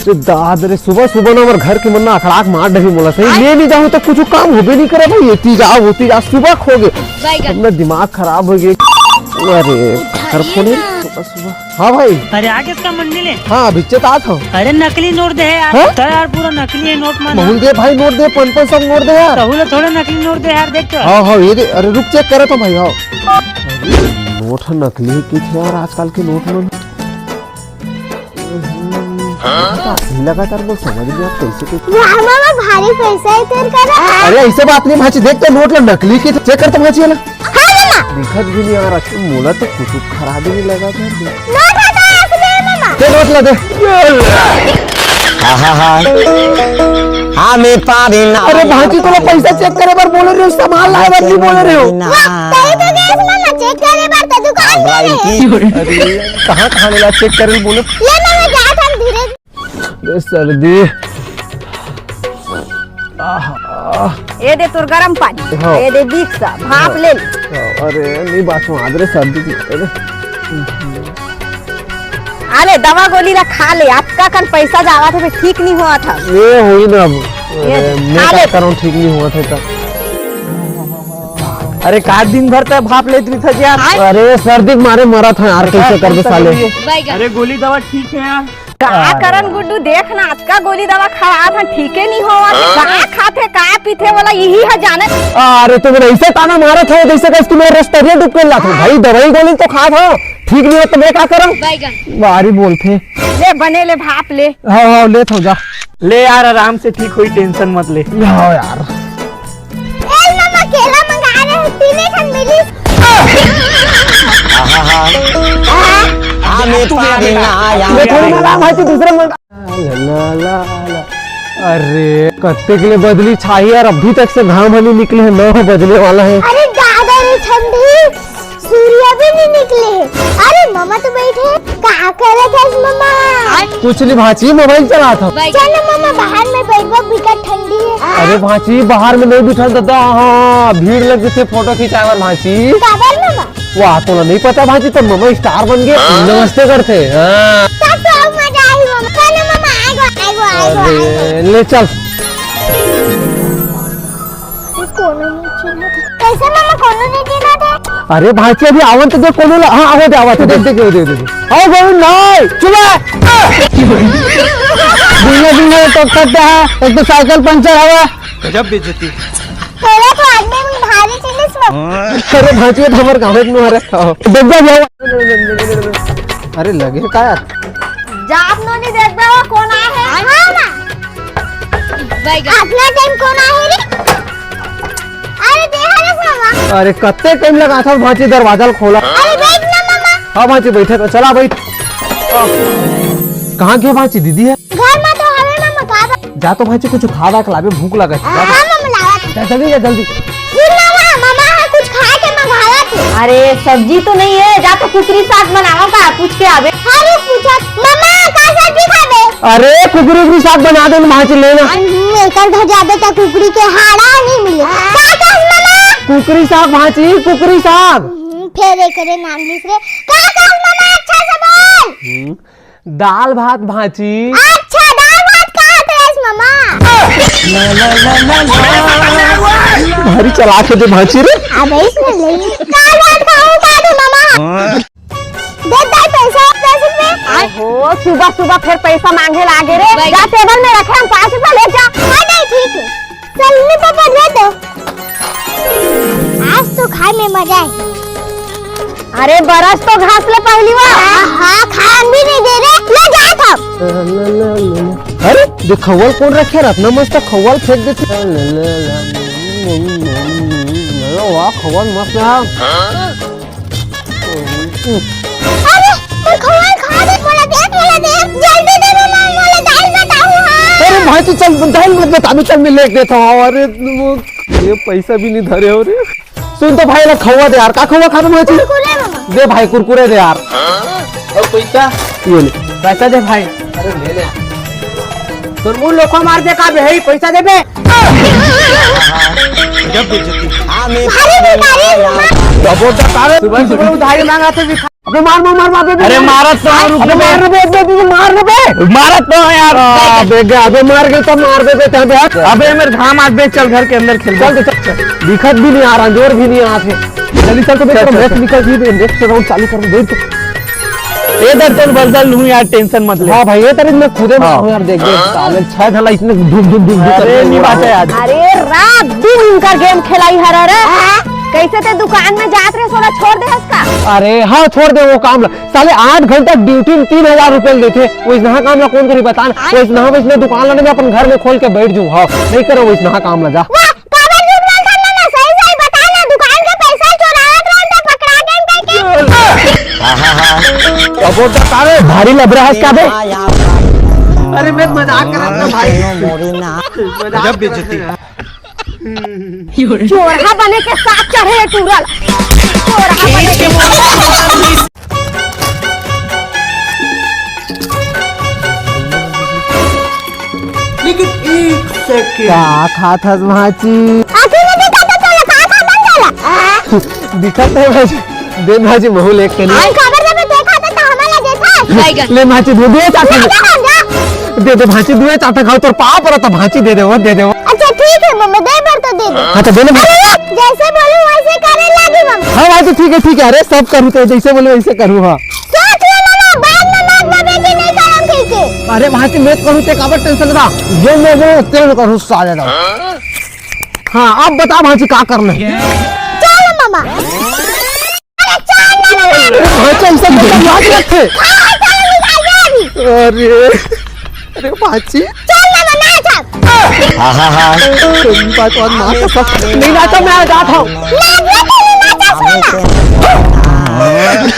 दादरे सुबह सुबह ना घर के मन अखड़ाक मार डही मोला सही ले नहीं जाऊँ तो कुछ काम होबे नहीं करे भाई। ये जाओ होती जा सुबह खो गए अपना दिमाग खराब हो गया। अरे कर फोन सुबह। हाँ भाई अरे आगे इसका मंडिल है। हाँ भिच्चत आत हो। अरे नकली नोट दे यार। तो यार पूरा नकली है नोट माना। बहुत दे भाई नोट दे 500 सब नोट दे यार। तो थोड़ा नकली नोट दे यार देख तो। हाँ हाँ ये दे। अरे रुक चेक करे तो भाई। हाँ नोट नकली की थे यार आजकल के नोट में लगातार वो समझ नहीं आप कैसे मामा भारी पैसा है तेरे का। अरे ऐसे बात नहीं भाची देख तो नोट नकली की चेक कर तो भाची वाला दिखत भी नहीं आ रहा मोला तो कुछ खराब ही नहीं लगा था। नोट आता है असली मामा। दे नोट ला दे। हाँ मैं पारी ना। अरे भाजी तो पैसा चेक करे बार बोल रहे हो सामान लाए बार नहीं बोल रहे हो। तभी तो गैस मामा चेक करे बार तो दुकान में। अरे कहाँ लेला चेक करे बोले ले मामा जा था धीरे। सर्दी ये दे तोर गरम पानी। हाँ। ये दे बीक सा भाप ले। अरे नहीं बात में आदरे सर्दी की। अरे दवा गोली ला खा ले। आपका कल पैसा जावा था ठीक नहीं हुआ था। ये हुई ना अब। मैं क्या करूँ ठीक नहीं हुआ था तब। अरे का दिन भर तक भाप लेती था यार। अरे सर्दी मारे मरा था यार कैसे कर दे साले। अरे गोली दवा ठीक है यार। का करन गुड्डू देख ना आज का गोली दवा खाया था ठीक ही नहीं हुआ। कहाँ खाते कहाँ पीते वाला यही है जाने। अरे तुम ऐसे ताना मारा था जैसे कि मैं रस्तरिया डूब के ला था भाई। दवाई गोली तो खा था ठीक नहीं हो तो मैं क्या करूं। बारी बोलते ले बने ले भाप ले। हाँ हाँ ले तो जा ले यार आराम से ठीक हुई टेंशन मत ले। हाँ यार मामा केला मंगा रहे पीने का मिली। हाँ मैं पारी ना मैं थोड़ी ना भाई दूसरे मंगा ला ला ला। अरे कत्ते के लिए बदली छाई यार अभी तक से घाम हली निकले हैं 9 बजने वाला है। अरे दादा रे ठंडी सूर्य भी नहीं निकले हैं। अरे मामा तो बैठे क्या कर रहे थे मामा। कुछ नहीं भाची मोबाइल चला था। चलो मामा बाहर में बैठो बिकट ठंडी है। अरे भाची बाहर में नहीं बिठा था। हाँ भीड़ लगी थी फोटो खिंचावर भाची। बाबर मामा वाह तो नहीं पता भाजी तो मामा स्टार बन गए नमस्ते करते। हाँ तब तो अब मजा आई मामा। चलो मामा आएगो। ले चल कैसे मामा कोनो नहीं देना था। अरे भाची अभी आवन तो दे कोनो हाँ आवे दे आवा दे दे दे आओ गोविंद नहीं चुप धीरे तो करते हैं एक तो साइकिल पंचर हवा गजब बेइज्जती। थोड़ा तो आदमी में भारी चीज में। अरे भाची तो हमारे गाँव में मारे देख जा अरे लगे का यार जाप नो नहीं देख बा कौन आया है। हाँ ना अपना टाइम कौन आया रे। अरे देखा रे मामा। अरे कत्ते टाइम लगा था भाची दरवाजा खोला। अरे बैठ ना मामा। हाँ भाची बैठे तो चला बैठ। कहाँ गया भाची दीदी है घर में तो हमें मामा कहा जा तो भाची कुछ खा दा खिलावे भूख लगा हाँ मामा लावा जा जल्दी जा जल्दी। मामा मामा है कुछ खा के मंगावा थे। अरे सब्जी तो नहीं है जा तो कुकरी साग बनावा का पूछ के आवे। अरे पूछा मामा का सब्जी खाबे। अरे कुकरी साग बना दे भाची लेना। मेकर घर जाबे तो कुकरी के हाड़ा नहीं मिले। का का मामा कुकरी साग भाची कुकरी साग। फिर एकरे नाम लिख रे। का का मामा अच्छा से बोल। दाल भात भाची। अच्छा दाल भात खात रेस मामा। भारी चला के दे भाची रे। अब इसमें ले दाल भात खाऊं का दे मामा। दे दे पैसा 10 रुपए। ओहो सुबह सुबह फिर पैसा मांगे लागे रे। जा टेबल में रखे हम 5 रुपए ले जा। हाँ नहीं ठीक है चलने पापा दे दो। आज तो खाए में मजा है। अरे बरस तो घास ले पहली बार। हाँ खान भी नहीं दे रहे ले जा था। अरे देख खवल कौन रखे रत्ना मस्त खवल फेंक देते। वाह खवल मस्त है। अरे मैं खवाल खा दे बोला देख जल्दी दे मामा मोला दाल बताऊं। हाँ अरे भाई चल दाल मत बता मैं चल मैं लेके देता हूँ। अरे वो ये पैसा भी नहीं धरे हो रे। सुन तो भाई ला खवा दे यार का खवा खा भाई कुरकुरे मामा। दे भाई कुरकुरे दे यार। और पैसा ये ले पैसा दे भाई। अरे ले ले तो मुंह लोखा मार दे का भाई पैसा दे बे। गजब बेइज्जती। हाँ मैं भारी भिखारी मामा। सुबह सुबह उधारी मांगा तो अबे मार अरे मारत तो है, रुक बे। मार बे मारत तो है यार। अबे मार गए तो मार दे बेटा बे। अबे मेरे घाम आज बे, चल घर के अंदर खेल। चल दिखत भी नहीं आ रहा, जोर भी नहीं आ रहा। जल्दी चल तो बेटा, मैच निकल जी, नेक्स्ट राउंड चालू कर दे तो। ए दर्जन बदल लूं यार, टेंशन मत ले। हाँ भाई, ये तरह मैं खुदे में हूं यार, देख साले 6 घंटा इसने धूम अरे नहीं बात है यार। अरे रात दिन इनका गेम खेलाई हर रे। कैसे ते दुकान में जात रहे, सोना छोड़ दे इसका। अरे हाँ छोड़ दे वो काम। साले 8 घंटा ड्यूटी में 3000 रुपए देते। वो इतना काम ला कौन करी बता। वो इतना वैसने दुकान लाने में अपन घर में खोल के बैठ जाऊँ। हाँ नहीं करो वो इतना काम ला जा। भारी लग रहा है क्या बे? अरे मैं मजाक कर रहा था भाई। जब बेइज्जती चोरहा बने के साथ चढ़े टूरल। चोरहा बने के लेकिन एक सेकंड, क्या खात हस भाची? दिखत है भाजी, दे भाजी महू लेक के लिए। ले भाची दे दे भाची दुए चाटा खाओ, तोर पाप रहा भाची दे दे वो दे दे वो। अच्छा ठीक है मम्मी, दे भर तो दे दे। हाँ तो दे ले। जैसे बोलूं वैसे करे लगी मम्मी। हाँ भाई ठीक है। अरे सब करूँ तो जैसे बोले वैसे करूँ। हाँ सोच ले मामा, बाद में नाक दबे कि नहीं करम ठीक है। अरे भाई मैं करूँ ते काबर टेंशन रहा, जो मैं वो तेरे करूँ साले ना। हाँ अब बता भाजी क्या करना है? चलो मामा। अरे चल ना मामा। भाजी ऐसा याद रखे। अरे अरे भाजी चल ना मामा, चल। बात और ना तो सब नहीं नाचा, मैं जाता हूँ। नाच ले तो नाच सुना। अरे